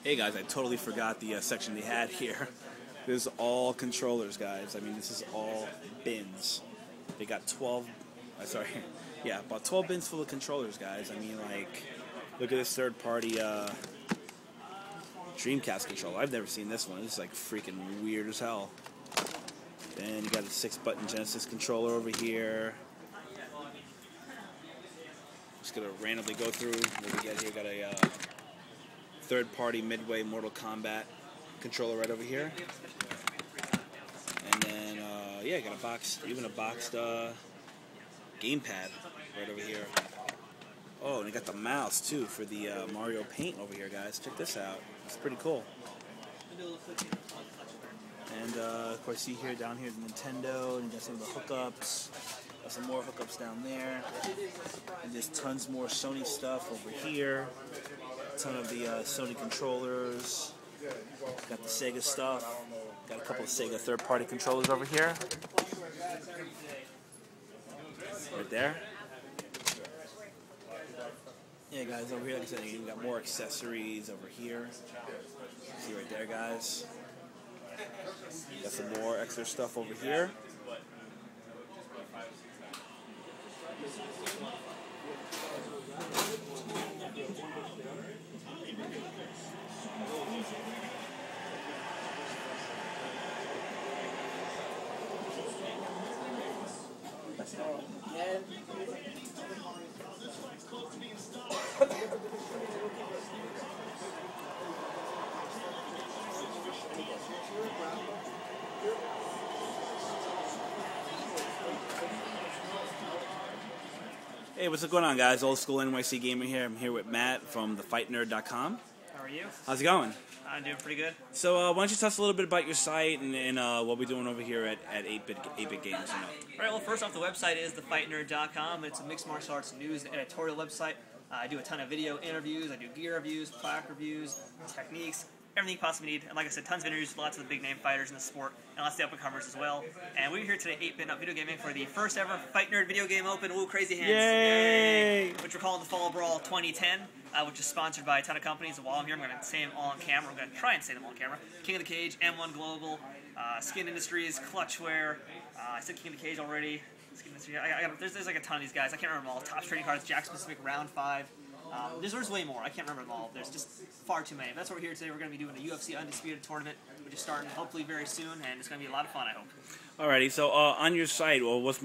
Hey guys, I totally forgot the section they had here. This is all controllers, guys. I mean, this is all bins. They got 12, yeah, about 12 bins full of controllers, guys. I mean, like, look at this third-party Dreamcast controller. I've never seen this one. This is like freaking weird as hell. Then you got a 6-button Genesis controller over here. Just gonna randomly go through what we get here. Got a third-party Midway Mortal Kombat controller right over here, and then yeah, got a box, even a boxed gamepad right over here. Oh, and they got the mouse too for the Mario Paint over here, guys. Check this out. It's pretty cool. And of course, see here down here the Nintendo, and you got some of the hookups. Got some more hookups down there. And there's tons more Sony stuff over here. A ton of the Sony controllers. Got the Sega stuff. Got a couple of Sega third-party controllers over here. Right there. Yeah, guys, over here, like I said, you got more accessories over here. See right there, guys. Got some more extra stuff over here. Hey, what's going on, guys? OldSchoolNYCGamer here. I'm here with Matt from TheFightNerd.com. How are you? How's it going? I'm doing pretty good. So, why don't you tell us a little bit about your site and what we're doing over here at 8-Bit Games? You know? All right. Well, first off, the website is TheFightNerd.com. It's a mixed martial arts news and editorial website. I do a ton of video interviews. I do gear reviews, plaque reviews, techniques, everything you possibly need. And like I said, tons of interviews with lots of the big name fighters in the sport and lots of the up-and-comers as well. And we're here today, 8-Bit Video Gaming, for the first ever Fight Nerd Video Game Open. Ooh, crazy hands! Yay! Which we're calling the Fall Brawl 2010, which is sponsored by a ton of companies. And while I'm here, I'm going to say them all on camera. I'm going to try and say them all on camera. King of the Cage, M1 Global, Skin Industries, Clutchware. I said King of the Cage already. Skin Industries. There's like a ton of these guys. I can't remember them all. Top Trading Cards, Jack Specific Round 5. There's way more. I can't remember them all. There's just far too many. But that's what we're here today. We're going to be doing a U.F.C. Undisputed tournament, which is starting hopefully very soon, and it's going to be a lot of fun, I hope. Alrighty, so on your site, well, what's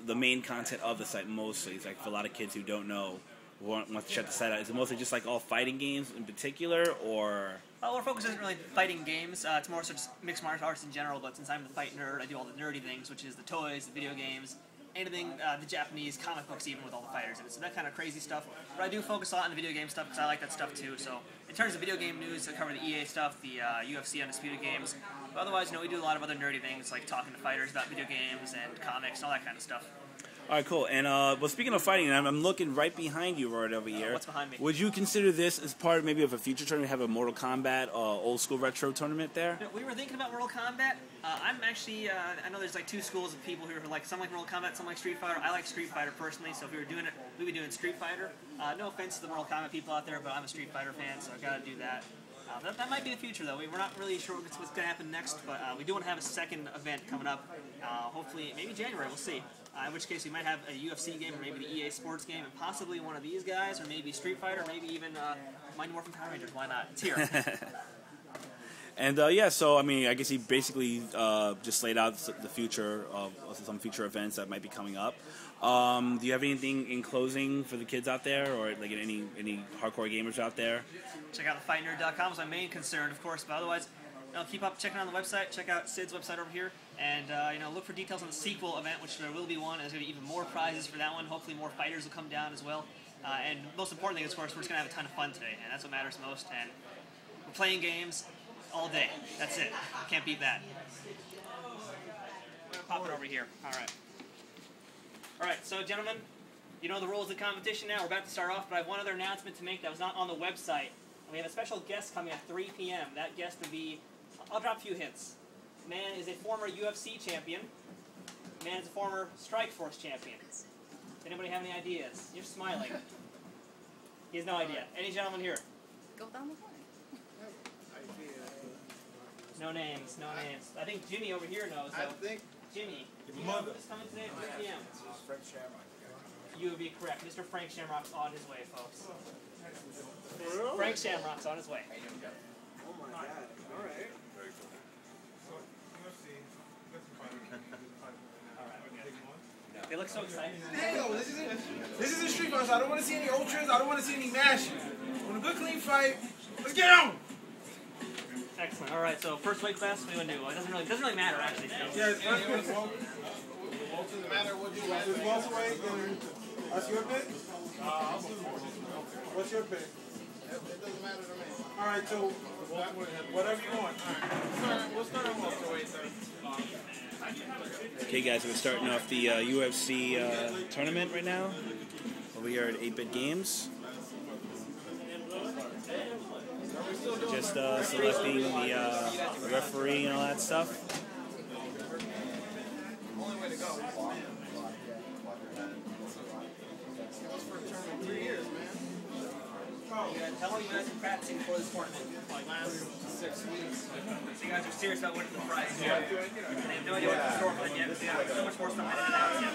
the main content of the site mostly? It's like for a lot of kids who don't know, want to check the site out. Is it mostly just like all fighting games in particular, or? Well, our focus isn't really fighting games. It's more so just mixed martial arts in general, but since I'm the fight nerd, I do all the nerdy things, which is the toys, the video games, anything, the Japanese comic books, even with all the fighters in it. So that kind of crazy stuff. But I do focus a lot on the video game stuff because I like that stuff too. So in terms of video game news, I cover the EA stuff, the UFC Undisputed games. But otherwise, we do a lot of other nerdy things like talking to fighters about video games and comics and all that kind of stuff. All right, cool. And well, speaking of fighting, I'm looking right behind you right over here. What's behind me? Would you consider this as part maybe of a future tournament? Have a Mortal Kombat old school retro tournament there? We were thinking about Mortal Kombat. I'm actually, I know there's like two schools of people who are like, some like Mortal Kombat, some like Street Fighter. I like Street Fighter personally, so if we were doing it, we'd be doing Street Fighter. No offense to the Mortal Kombat people out there, but I'm a Street Fighter fan, so I gotta do that. That might be the future, though. We're not really sure what's going to happen next, but we do want to have a second event coming up. Hopefully, maybe January, we'll see. In which case, we might have a UFC game, or maybe the EA Sports game, and possibly one of these guys, or maybe Street Fighter, maybe even Mighty Morphin Power Rangers. Why not? It's here. And yeah, so I mean, I guess he basically just laid out the future of some future events that might be coming up. Do you have anything in closing for the kids out there, or like any hardcore gamers out there? Check out TheFightNerd.com is my main concern, of course. But otherwise, keep up checking on the website. Check out Sid's website over here, and look for details on the sequel event, which there will be one. And there's going to be even more prizes for that one. Hopefully, more fighters will come down as well. And most important thing, of course, we're just going to have a ton of fun today, and that's what matters most. And we're playing games all day. That's it. Can't beat that. I'm going to pop it over here. All right. All right, so gentlemen, you know the rules of the competition now. We're about to start off, but I have one other announcement to make that was not on the website. We have a special guest coming at 3 p.m. That guest will be, I'll drop a few hints. Man is a former UFC champion. Man is a former Strikeforce champion. Does anybody have any ideas? You're smiling. He has no idea. Any gentleman here? Go down the line. No names. No names. I think Jimmy over here knows. I think Jimmy. your mother is coming today at 3 p.m. Frank Shamrock. You would be correct. Mr. Frank Shamrock's on his way, folks. For real? Frank Shamrock's on his way. Oh my God. All right. Very cool. They look so excited. Damn, this is a street fight, so I don't want to see any ultras. I don't want to see any mashes. I want a good, clean fight. Let's get on. Excellent. All right. So first weight class, what do you want to do? It doesn't really matter actually. Yeah, it's not good. Doesn't matter what you want. Just welterweight. That's your pick. What's your pick? It doesn't matter to me. All right, so whatever you want. All right. We'll start on welterweight then. Okay, guys, we're starting off the UFC tournament right now. Over here at 8-Bit Games. Just selecting the referee and all that stuff. How long have you guys been practicing before this tournament? Like last 6 weeks. So you guys are serious about winning the prize. Yeah. And they have no idea what the score for it yet. So yeah, so much more stuff to announce yet.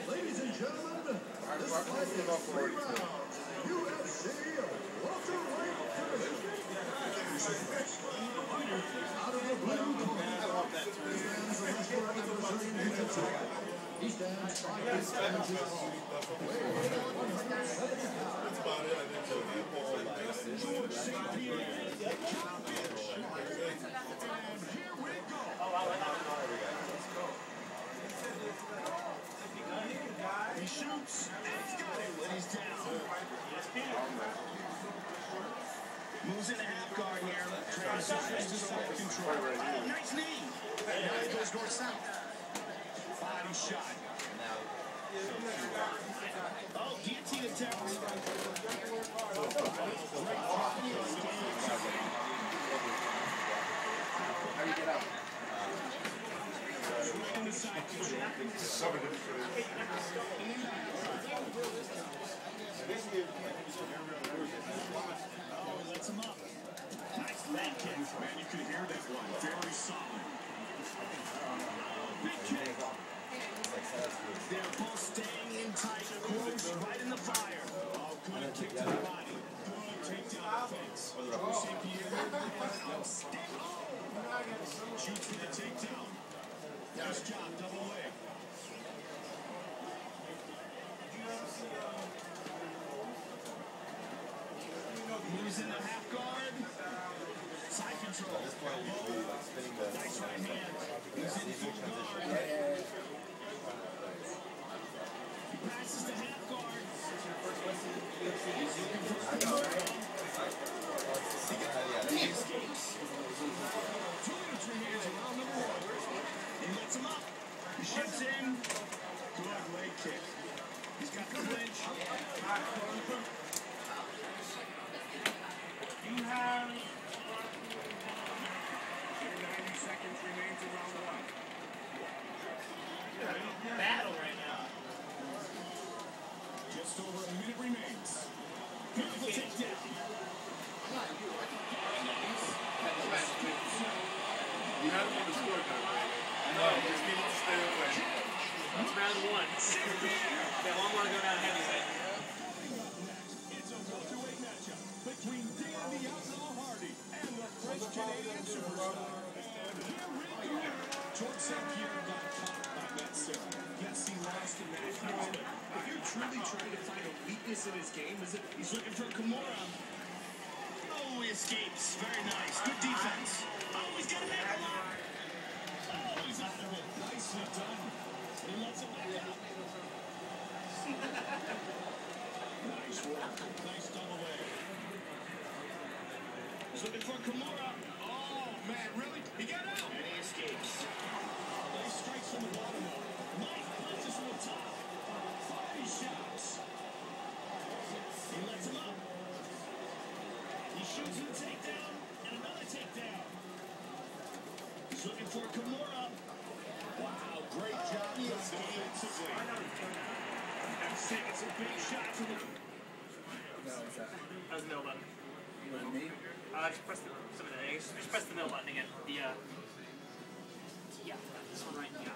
Ladies and gentlemen, this fight is 3 rounds. U.F.C. welterweight division. Out of the blue corner, stands the wrestler representing the attack. He stands 5 inches tall. Weighing in at 170 pounds. He shoots, and he's got it when he's down. Moves into half guard here. Transitions to side control. Oh, nice knee. And now he goes north-south. Body shot. Oh, guillotine attempt. How do you get out? Into side control. Oh, lets him up. Nice leg kick. Man, you can hear that one. Very solid. Big kick. They're both staying in tight, close, right in the fire. Oh, good kick to the body. Good takedown offense. Shoots for the takedown. Nice job, double leg. Moves in the half guard. Side control. Nice right hand. He's in full guard. He passes the half guard. He's looking for a he escapes. 2 minutes remains around number 1. He lets him up. He shifts in. Good leg kick. He's got the clinch. You have 90 seconds remain to round 1. Battle right now. Just over a minute remains. Beautiful takedown. You have to the scorecard, right? No, just need to stay away. That's round 1. Got one more to go down heavyweight. It's a welterweight matchup between Dan the Outlaw Hardy and the French-Canadian superstar. And here we go. George St. Pierre got caught by that serve. Yes, he lost in that match, but if you're truly trying to find a weakness in his game, is it he's looking for Kimura? Oh, he escapes. Very nice. Good defense. Oh, he's got an ankle lock. Oh, he's out of it. Nicely done. He lets him back out. Nice work. Nice double leg. He's looking for Kimura. Oh, man, really? He got out. And he escapes. Nice strikes from the bottom. Nice punches from the top. Body shots. taking some big shots in the... That was the middle button. Just press just press the middle button again. Yeah, this one right here.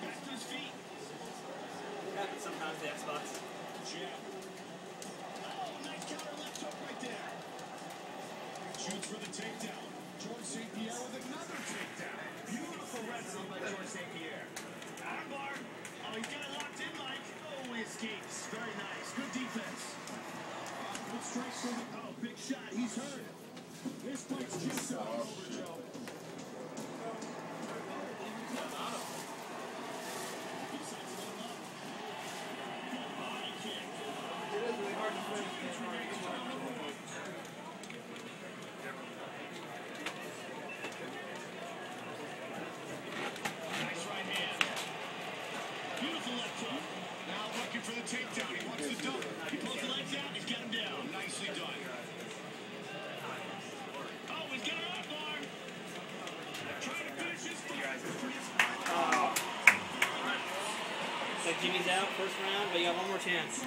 Back to his feet. Happens sometimes the Xbox. Jab. Oh, nice counter left hook right there. Shoots for the takedown. George St. Pierre with another takedown. Beautiful wrestling by George St. Pierre. Armbar. Oh, he's got it locked in, Mike. Oh, he escapes. Very nice. Good defense. Good strike from the... Oh, big shot. He's hurt. This fight's just over, Joe. For the takedown, he wants to dump. He pulls the legs out, he's got him down. Nicely done. Oh, he's got an armbar. Trying to finish his fight. So Jimmy's out first round, but you got one more chance.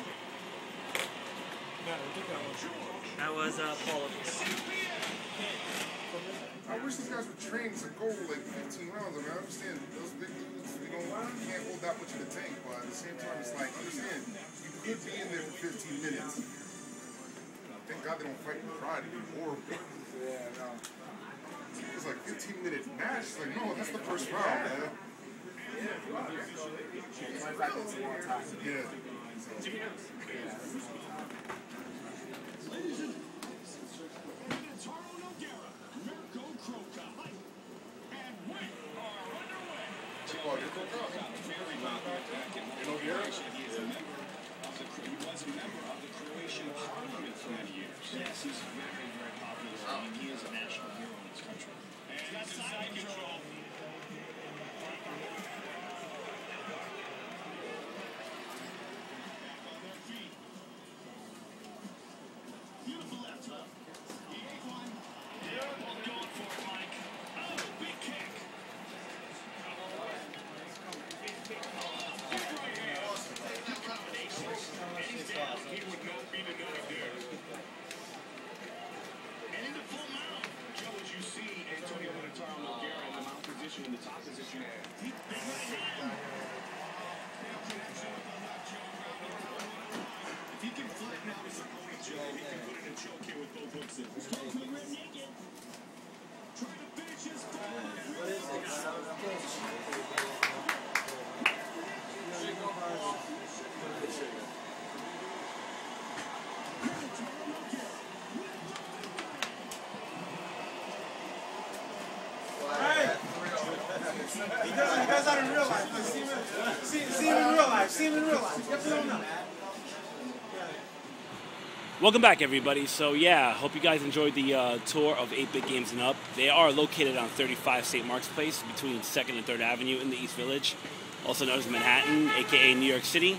That was Paul. I wish these guys would train to go like 15 rounds. I mean, I understand those big dudes, can't hold that much in the tank, but at the same time, it's like, understand, you could be in there for 15 minutes. Thank God they don't fight in Friday anymore. Yeah, no. It's like 15-minute match. It's like, no, that's the first round, man. Yeah. He was a member of the Croatian Parliament for many years. Yes, he's very, very popular. I mean, he is a national hero in this country. And that's side control. Back on their feet. Beautiful left hook. He ate one. Both going for it, Mike. Oh, big kick. He would not be denied there. And into full mount. Joe, as you see, Antonio Minotauro Nogueira in the mount position, in the top position. Big right hand. If he can flatten out his opponent, Joe, he can put in a choke here with both hooks in. He's going to the red naked. Trying to finish his fight. What is it? He does that in real life. See him in real life. See him in real life. You have to know. Welcome back, everybody. So yeah, hope you guys enjoyed the tour of 8-Bit Games and Up. They are located on 35 St. Mark's Place between 2nd and 3rd Avenue in the East Village, also known as Manhattan, aka New York City.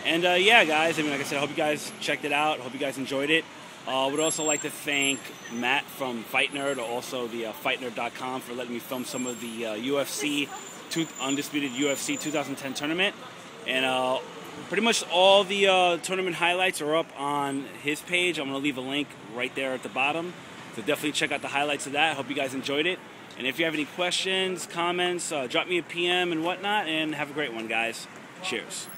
And yeah, guys, I mean, like I said, I hope you guys checked it out. Hope you guys enjoyed it. Would also like to thank Matt from FightNerd, or also the FightNerd.com, for letting me film some of the UFC, Undisputed UFC 2010 tournament. And pretty much all the tournament highlights are up on his page. I'm going to leave a link right there at the bottom. So definitely check out the highlights of that. Hope you guys enjoyed it. And if you have any questions, comments, drop me a PM and whatnot. And have a great one, guys. Cheers.